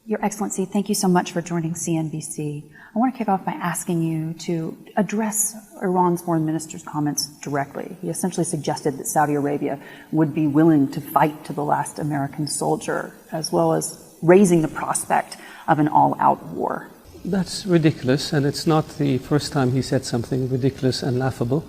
Your Excellency, thank you so much for joining CNBC. I want to kick off by asking you to address Iran's foreign minister's comments directly. He essentially suggested that Saudi Arabia would be willing to fight to the last American soldier, as well as raising the prospect of an all-out war. That's ridiculous, and it's not the first time he said something ridiculous and laughable.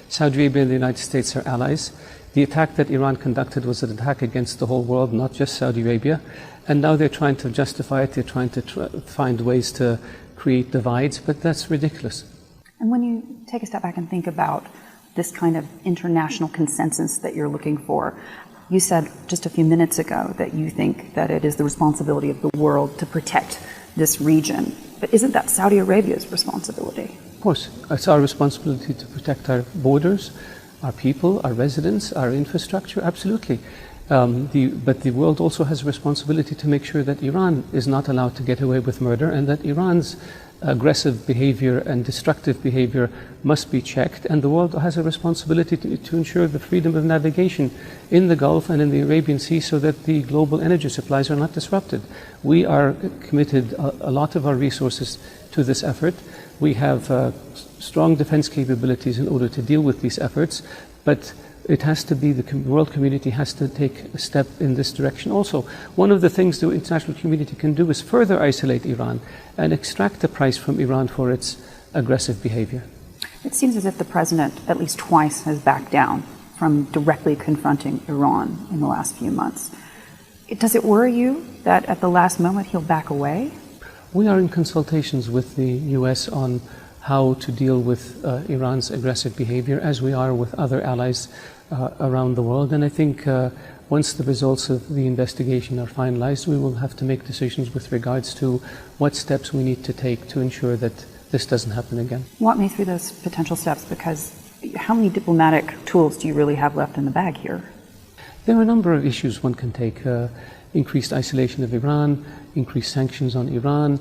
Saudi Arabia and the United States are allies. The attack that Iran conducted was an attack against the whole world, not just Saudi Arabia. And now they're trying to justify it. They're trying to find ways to create divides, but that's ridiculous. And when you take a step back and think about this kind of international consensus that you're looking for, you said just a few minutes ago that you think that it is the responsibility of the world to protect this region. But isn't that Saudi Arabia's responsibility? Of course, it's our responsibility to protect our borders, our people, our residents, our infrastructure, absolutely. But the world also has a responsibility to make sure that Iran is not allowed to get away with murder, and that Iran's aggressive behavior and destructive behavior must be checked. And the world has a responsibility to ensure the freedom of navigation in the Gulf and in the Arabian Sea so that the global energy supplies are not disrupted. We are committed a lot of our resources to this effort. We have strong defense capabilities in order to deal with these efforts, but it has to be, the world community has to take a step in this direction also. One of the things the international community can do is further isolate Iran and extract the price from Iran for its aggressive behavior. It seems as if the president at least twice has backed down from directly confronting Iran in the last few months. Does it worry you that at the last moment he'll back away? We are in consultations with the US on how to deal with Iran's aggressive behavior, as we are with other allies around the world. And I think once the results of the investigation are finalized, we will have to make decisions with regards to what steps we need to take to ensure that this doesn't happen again. Walk me through those potential steps, because how many diplomatic tools do you really have left in the bag here? There are a number of issues one can take. Increased isolation of Iran, increased sanctions on Iran.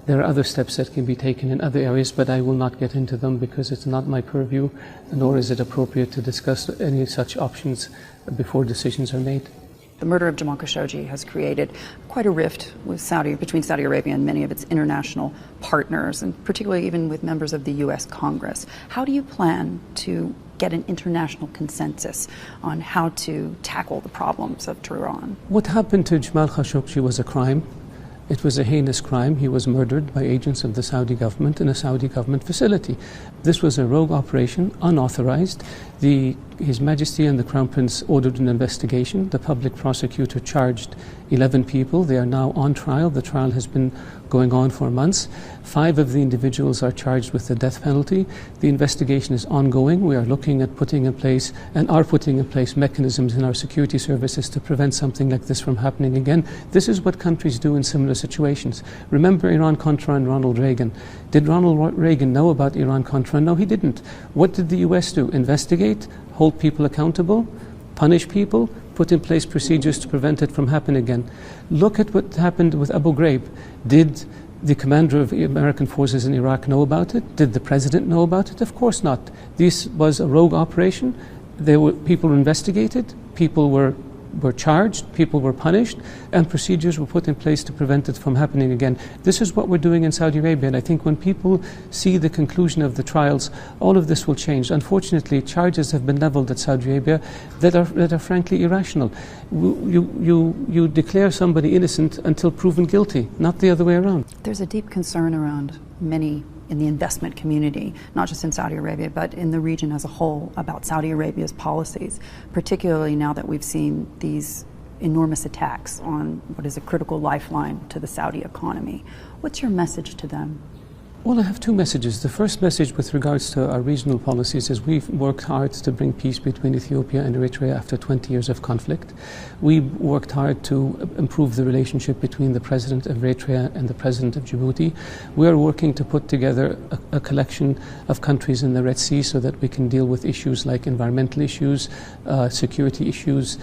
There are other steps that can be taken in other areas, but I will not get into them because it's not my purview, nor is it appropriate to discuss any such options before decisions are made. The murder of Jamal Khashoggi has created quite a rift with between Saudi Arabia and many of its international partners, and particularly even with members of the U.S. Congress. How do you plan to get an international consensus on how to tackle the problems of Tehran? What happened to Jamal Khashoggi was a crime. It was a heinous crime. He was murdered by agents of the Saudi government in a Saudi government facility. This was a rogue operation, unauthorized. His Majesty and the Crown Prince ordered an investigation. The public prosecutor charged 11 people. They are now on trial. The trial has been going on for months. 5 of the individuals are charged with the death penalty. The investigation is ongoing. We are looking at putting in place mechanisms in our security services to prevent something like this from happening again. This is what countries do in similar situations. Remember Iran-Contra and Ronald Reagan. Did Ronald Reagan know about Iran-Contra? No, he didn't. What did the US do? Investigate, hold people accountable, punish people, put in place procedures to prevent it from happening again. Look at what happened with Abu Ghraib. Did the commander of the American forces in Iraq know about it? Did the president know about it? Of course not. This was a rogue operation. People were investigated, people were charged, people were punished, and procedures were put in place to prevent it from happening again. This is what we're doing in Saudi Arabia, and I think when people see the conclusion of the trials, all of this will change. Unfortunately, charges have been leveled at Saudi Arabia that are frankly irrational. You declare somebody innocent until proven guilty, not the other way around. There's a deep concern around many in the investment community, not just in Saudi Arabia, but in the region as a whole, about Saudi Arabia's policies, particularly now that we've seen these enormous attacks on what is a critical lifeline to the Saudi economy. What's your message to them? Well, I have 2 messages. The first message with regards to our regional policies is we've worked hard to bring peace between Ethiopia and Eritrea after 20 years of conflict. We worked hard to improve the relationship between the President of Eritrea and the President of Djibouti. We are working to put together a collection of countries in the Red Sea so that we can deal with issues like environmental issues, security issues,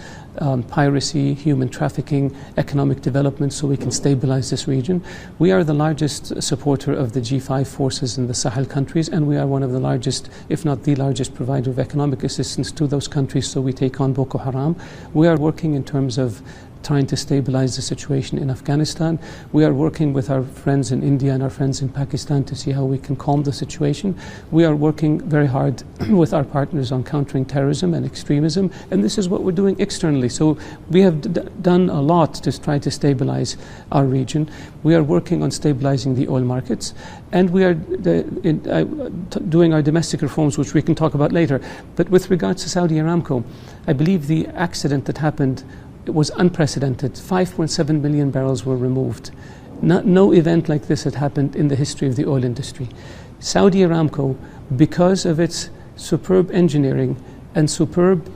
piracy, human trafficking, economic development, so we can stabilize this region. We are the largest supporter of the G5 forces in the Sahel countries, and we are one of the largest, if not the largest, provider of economic assistance to those countries, so we take on Boko Haram. We are working in terms of trying to stabilize the situation in Afghanistan. We are working with our friends in India and our friends in Pakistan to see how we can calm the situation. We are working very hard with our partners on countering terrorism and extremism, and this is what we're doing externally. So we have done a lot to try to stabilize our region. We are working on stabilizing the oil markets, and we are doing our domestic reforms, which we can talk about later. But with regards to Saudi Aramco, I believe the accident that happened, it was unprecedented. 5.7 million barrels were removed. No event like this had happened in the history of the oil industry. Saudi Aramco, because of its superb engineering and superb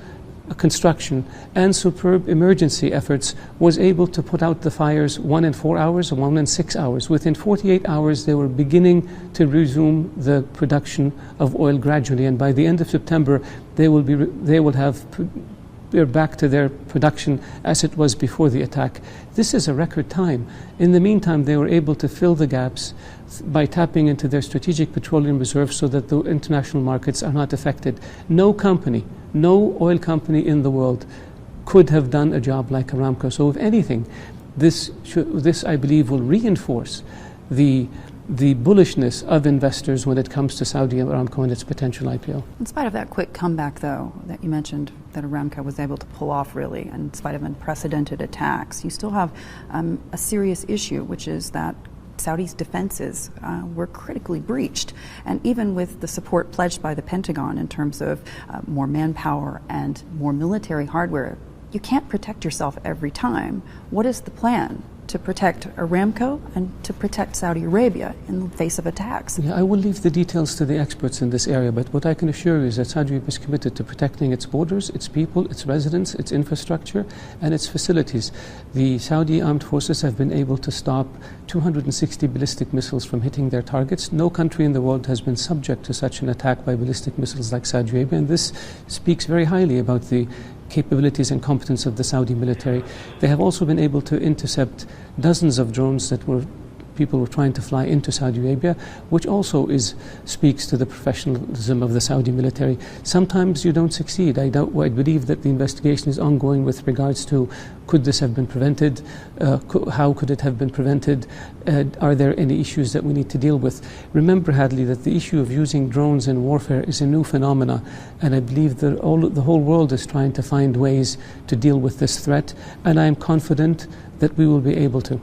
construction and superb emergency efforts, was able to put out the fires, one in 4 hours and one in 6 hours. Within 48 hours, they were beginning to resume the production of oil gradually, and by the end of September, they're back to their production as it was before the attack. This is a record time. In the meantime, they were able to fill the gaps by tapping into their strategic petroleum reserves so that the international markets are not affected. No oil company in the world could have done a job like Aramco. So if anything, this I believe will reinforce the bullishness of investors when it comes to Saudi Aramco and its potential IPO. In spite of that quick comeback, though, that you mentioned that Aramco was able to pull off, really, in spite of unprecedented attacks, you still have a serious issue, which is that Saudi's defenses were critically breached. And even with the support pledged by the Pentagon in terms of more manpower and more military hardware, you can't protect yourself every time. What is the plan to protect Aramco and to protect Saudi Arabia in the face of attacks? Yeah, I will leave the details to the experts in this area, but what I can assure you is that Saudi Arabia is committed to protecting its borders, its people, its residents, its infrastructure, and its facilities. The Saudi armed forces have been able to stop 260 ballistic missiles from hitting their targets. No country in the world has been subject to such an attack by ballistic missiles like Saudi Arabia, and this speaks very highly about the capabilities and competence of the Saudi military. They have also been able to intercept dozens of drones that people were trying to fly into Saudi Arabia, which also speaks to the professionalism of the Saudi military. Sometimes you don't succeed. I believe that the investigation is ongoing with regards to could this have been prevented, how could it have been prevented, are there any issues that we need to deal with. Remember, Hadley, that the issue of using drones in warfare is a new phenomena, and I believe that the whole world is trying to find ways to deal with this threat, and I am confident that we will be able to.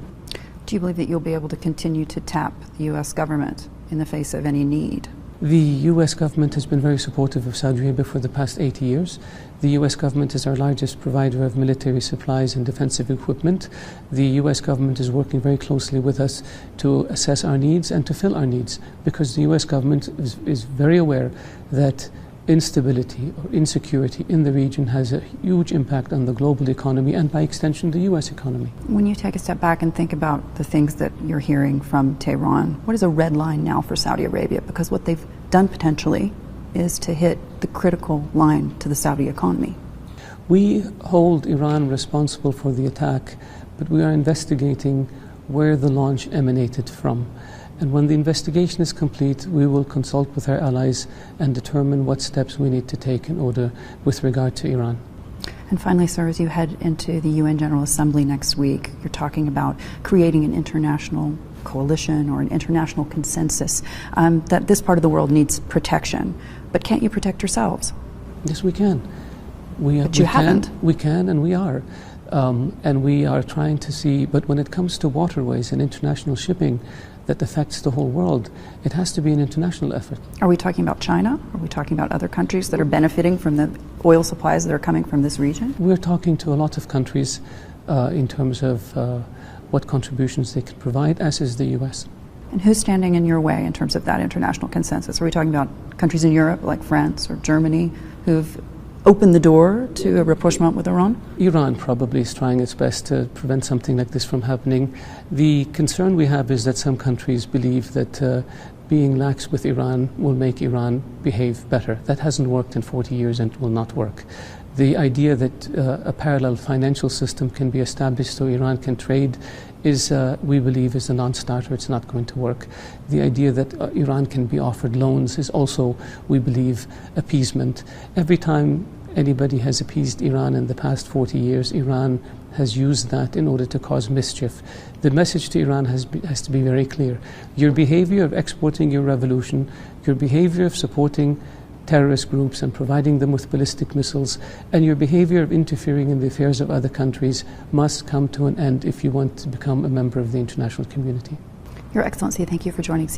Do you believe that you'll be able to continue to tap the U.S. government in the face of any need? The U.S. government has been very supportive of Saudi Arabia for the past 80 years. The U.S. government is our largest provider of military supplies and defensive equipment. The U.S. government is working very closely with us to assess our needs and to fill our needs, because the U.S. government is very aware that instability or insecurity in the region has a huge impact on the global economy and, by extension, the U.S. economy. When you take a step back and think about the things that you're hearing from Tehran, what is a red line now for Saudi Arabia? Because what they've done potentially is to hit the critical line to the Saudi economy. We hold Iran responsible for the attack, but we are investigating where the launch emanated from. And when the investigation is complete, we will consult with our allies and determine what steps we need to take in order with regard to Iran. And finally, sir, as you head into the UN General Assembly next week, you're talking about creating an international coalition or an international consensus that this part of the world needs protection. But can't you protect yourselves? Yes, we can. But you haven't. We can, and we are. And we are trying to see, but when it comes to waterways and international shipping that affects the whole world, it has to be an international effort. Are we talking about China? Are we talking about other countries that are benefiting from the oil supplies that are coming from this region? We're talking to a lot of countries in terms of what contributions they can provide, as is the U.S. And who's standing in your way in terms of that international consensus? Are we talking about countries in Europe like France or Germany who've opened the door to a rapprochement with Iran? Iran probably is trying its best to prevent something like this from happening. The concern we have is that some countries believe that being lax with Iran will make Iran behave better. That hasn't worked in 40 years and will not work. The idea that a parallel financial system can be established so Iran can trade is, we believe, is a non-starter. It's not going to work. The idea that Iran can be offered loans is also, we believe, appeasement. Every time anybody has appeased Iran in the past 40 years, Iran has used that in order to cause mischief. The message to Iran has to be very clear. Your behavior of exporting your revolution, your behavior of supporting terrorist groups and providing them with ballistic missiles, and your behavior of interfering in the affairs of other countries must come to an end if you want to become a member of the international community. Your Excellency, thank you for joining